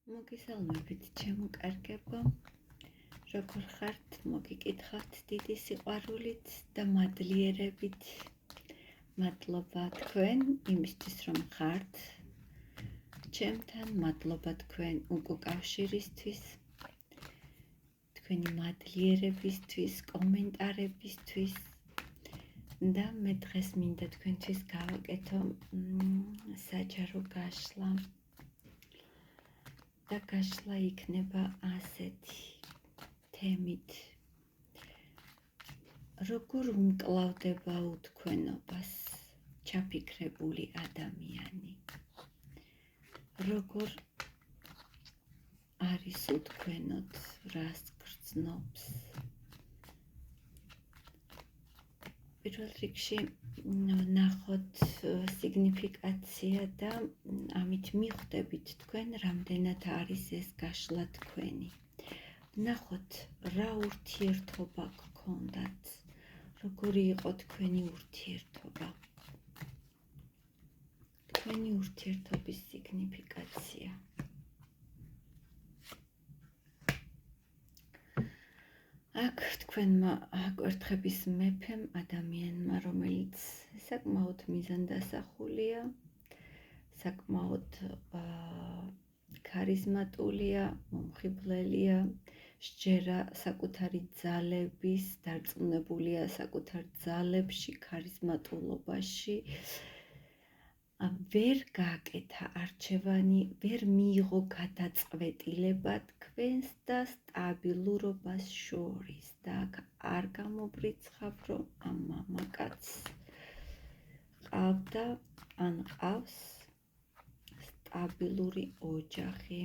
მოგესალმებით ჩემო კარგებო, როგორ ხართ, მოგიკითხავთ დიდი სიყვარულით და მადლიერებით. მადლობა თქვენ იმისთვის, რომ ხართ ჩემთან, მადლობა თქვენ უკავშირისთვის, თქვენი მადლიერებისთვის, კომენტარებისთვის და მე დღეს მინდა თქვენთვის გავაკეთო საჯარო გაშლა. და გაშლა იქნება ასეთი თემით, როგორ უმკლავდება უთქვენობას ჩაფიქრებული ადამიანი, როგორ არის უთქვენოდ, რას გრძნობს. პირველ რიგში ნახოთ სიგნიფიკაცია და ამით მიხვდებით თქვენ, რამდენად არის ეს გაშლა თქვენი. ნახოთ, რა ურთიერთობა გქონდათ, როგორი იყო თქვენი ურთიერთობა. თქვენი ურთიერთობის სიგნიფიკაცია. აქ თქვენმა კვერთხების მეფემ ადამიანმა, რომელიც საკმაოდ მიზანდასახულია, საკმაოდ ქარიზმატულია, მომხიბვლელია, სჯერა საკუთარი ძალების, დარწმუნებულია საკუთარ ძალებში, ქარიზმატულობაში, ვერ გააკეთა არჩევანი, ვერ მიიღო გადაწყვეტილება თქვენს და სტაბილურობას შორის და აქ არ გამობრიცხავ, რომ ამ მამაკაცს ყავდა ან ყავს სტაბილური ოჯახი.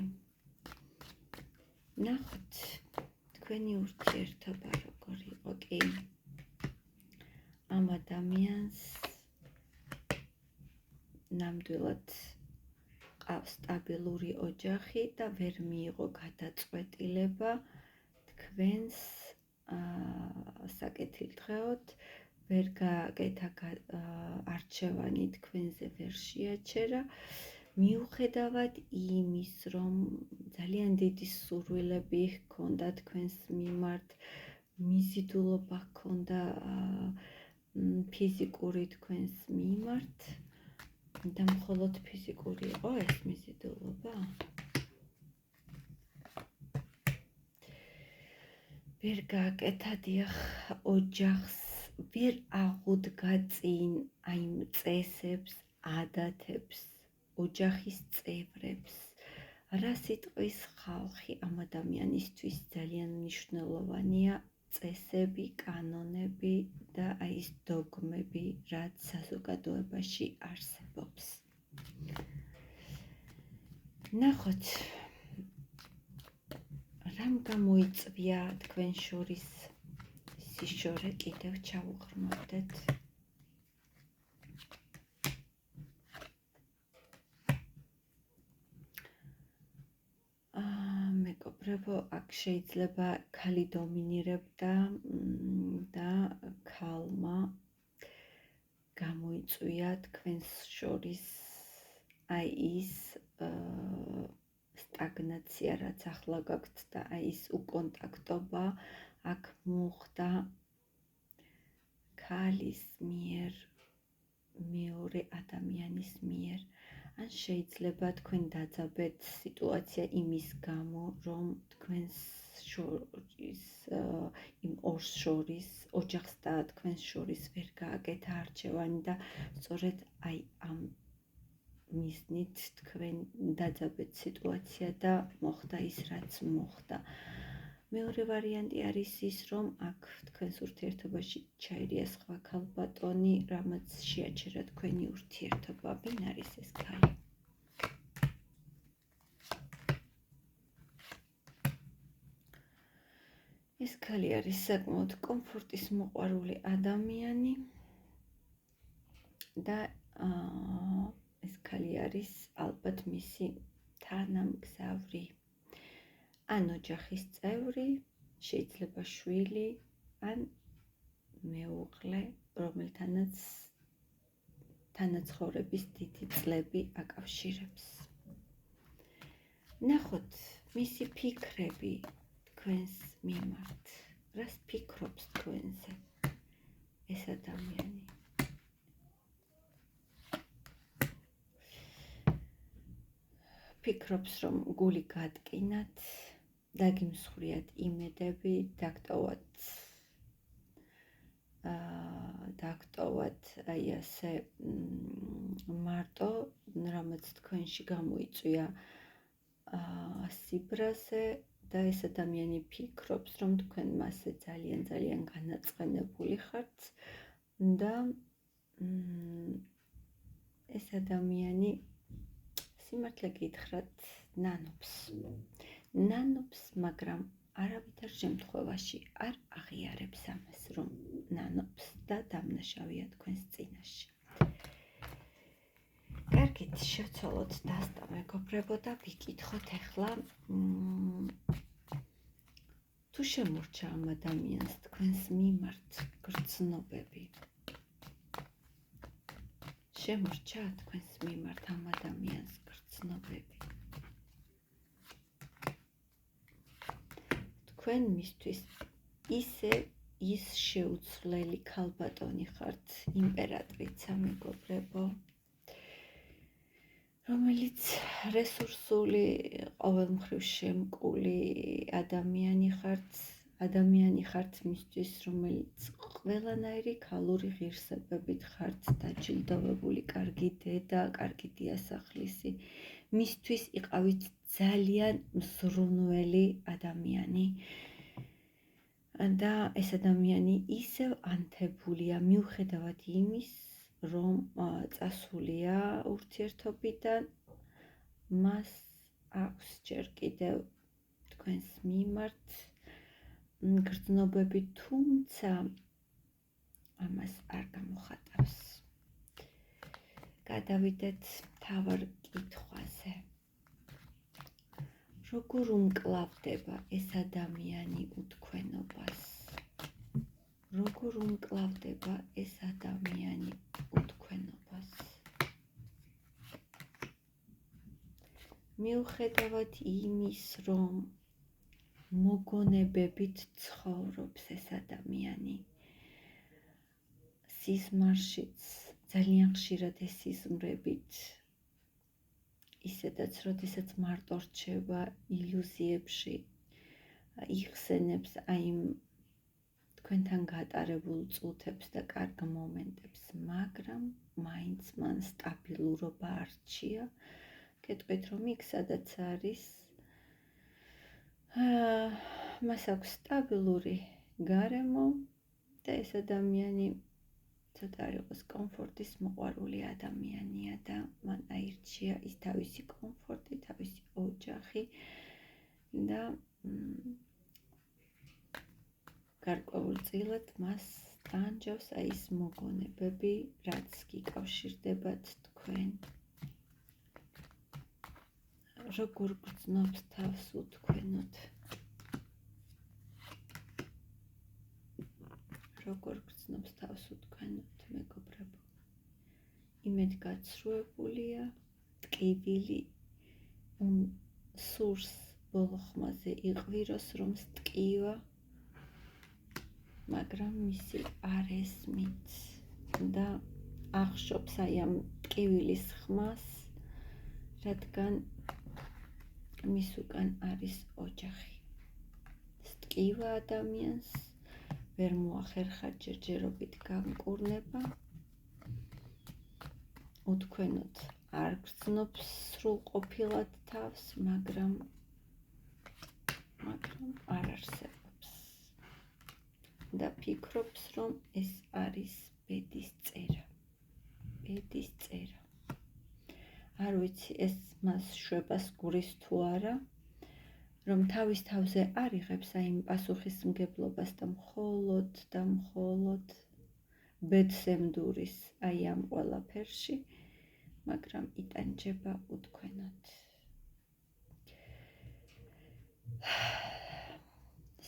ნახოთ თქვენი ურთიერთობა როგორ იყო კი ამ ადამიანს ნამდვილად ყავს სტაბილური ოჯახი და ვერ მიიღო გადაწყვეტილება თქვენს საკეთილდღეოდ, ვერ გააკეთა არჩევანი თქვენზე ვერ შეაჩერა, მიუხედავად იმის, რომ ძალიან დიდი სურვილები ჰქონდა თქვენს მიმართ, მიზიდულობა ჰქონდა ფიზიკური თქვენს მიმართ. და მხოლოდ ფიზიკური იყო ეს მიზიდულობა? ვერ გააკეთა დიახ ოჯახს, ვერ აღუდგა წინ აიმ წესებს, ადათებს, ოჯახის წევრებს. რა სიტყვის ხალხი ამ ადამიანისთვის ძალიან მნიშვნელოვანია, წესები, კანონები და ის დოგმები, რაც საზოგადოებაში არსებობს. ნახოთ, რამ გამოიწვია თქვენ შორის სიშორე, კიდევ ჩავუღრმავდეთ. მეგობრებო, აქ შეიძლება ქალი დომინირებდა და ქალმა გამოიწვია თქვენს შორის აი ის სტაგნაცია, რაც ახლა გაქვთ და აი ის უკონტაქტობა აქ მოხდა ქალის მიერ, მეორე ადამიანის მიერ. ან შეიძლება თქვენ დაძაბეთ სიტუაცია იმის გამო, რომ თქვენს შორის, იმ ორს შორის, ოჯახს და თქვენს შორის ვერ გააკეთა არჩევანი და სწორედ აი ამ მიზნით თქვენ დაძაბეთ სიტუაცია და მოხდა ის, რაც მოხდა. მეორე ვარიანტი არის ის, რომ აქ თქვენს ურთიერთობაში ჩაირია სხვა ქალბატონი, რამაც შეაჩერა თქვენი ურთიერთობა. ვინ არის ეს ქალი? ეს ქალი არის საკმაოდ კომფორტის მოყვარული ადამიანი და ეს ქალი არის ალბათ მისი თანამგზავრი. ან ოჯახის წევრი, შეიძლება შვილი, ან მეუღლე, რომელთანაც თანაცხოვრების დიდი წლები აკავშირებს. ნახოთ მისი ფიქრები თქვენს მიმართ. რას ფიქრობს თქვენზე ეს ადამიანი? ფიქრობს, რომ გული გატკინათ, დაგიმსხვრიათ იმედები, დაგტოვათ აი ასე მარტო, რამაც თქვენში გამოიწვია სიბრაზე და ეს ადამიანი ფიქრობს, რომ თქვენ მასზე ძალიან განაწყენებული ხართ და ეს ადამიანი სიმართლე გითხრათ ნანობს, მაგრამ არავითარ შემთხვევაში არ აღიარებს ამას, რომ ნანობს და დამნაშავეა თქვენს წინაშე. კარგით, შევცვალოთ დასტა მეგობრებო და ვიკითხოთ ახლა თუ შემორჩა ამ ადამიანს თქვენს მიმართ გრძნობები. შემორჩა თქვენს მიმართ ამ ადამიანს გრძნობები. თქვენ მისთვის ის შეუცვლელი ქალბატონი ხართ, იმპერატრიცა მეგობრებო, რომელიც რესურსული, ყოველმხრივ შემკული ადამიანი ხართ მისთვის, რომელიც ყველანაირი ქალური ღირსებებით ხართ დაჯილდოვებული, კარგი დედა, კარგი დიასახლისი, მისთვის იყავით ძალიან მზრუნველი ადამიანი და ეს ადამიანი ისევ ანთებულია, მიუხედავად იმის, რომ წასულია ურთიერთობიდან, მას აქვს ჯერ კიდევ თქვენს მიმართ გრძნობები, თუმცა ამას არ გამოხატავს. გადავიდეთ მთავარ კითხვაზე. როგორ უმკლავდება ეს ადამიანი უთქვენობას? როგორ უმკლავდება ეს ადამიანი უთქვენობას? მიუხედავად იმის, რომ მოგონებებით ცხოვრობს ეს ადამიანი, სიზმარშიც ძალიან ხშირად ეს სიზმრებით, ისედაც, როდესაც მარტო რჩება ილუზიებში, იხსენებს აიმ თქვენთან გატარებულ წუთებს და კარგ მომენტებს, მაგრამ მაინც მან სტაბილურობა არჩია. გეტყვით, რომ იქ სადაც არის, მას აქვს სტაბილური გარემო და ეს ადამიანი ცოტა არ იყოს კომფორტის მოყვარული ადამიანია და მან აირჩია ის თავისი კომფორტი, თავისი ოჯახი და გარკვეულწილად მას ტანჯავს აი ეს მოგონებები, რაც გიკავშირდებათ თქვენ. როგორ გრძნობს თავს უთქვენოთ? როგორ გრძნობს თავს უთქვენოთ, მეგობრებო? იმედგაცრუებულია, ტკივილი, სურს ბოლო ხმაზე იყვიროს, რომ სტკივა, მაგრამ მისი არ ესმით და ახშობს აი ამ ტკივილის ხმას, რადგან მის უკან არის ოჯახი. სტკივა ადამიანს, ვერ მოახერხა ჯერჯერობით განკურნება, უთქვენოთ არ გრძნობს სრულყოფილად თავს, მაგრამ არ არსებობს და ფიქრობს, რომ ეს არის ბედის წერა. არ ვიცი, ეს მას შვებას გურის თუ არა, რომ თავის თავზე არ იღებს აი იმ პასუხისმგებლობას და მხოლოდ ბედს ემდურის აი ამ ყველაფერში, მაგრამ იტანჯება უთქვენოთ.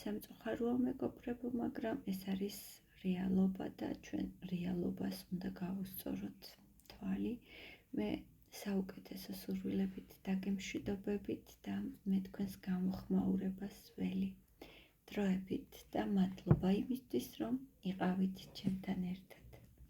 სამწუხაროა მეგობრებო, მაგრამ ეს არის რეალობა და ჩვენ რეალობას უნდა გავუსწოროთ თვალი. მე საუკეთესო სურვილებით, დაგემშვიდობებით და მე თქვენს გამოხმაურებას ველი დროებით და მადლობა იმისთვის, რომ იყავით ჩემთან ერთად.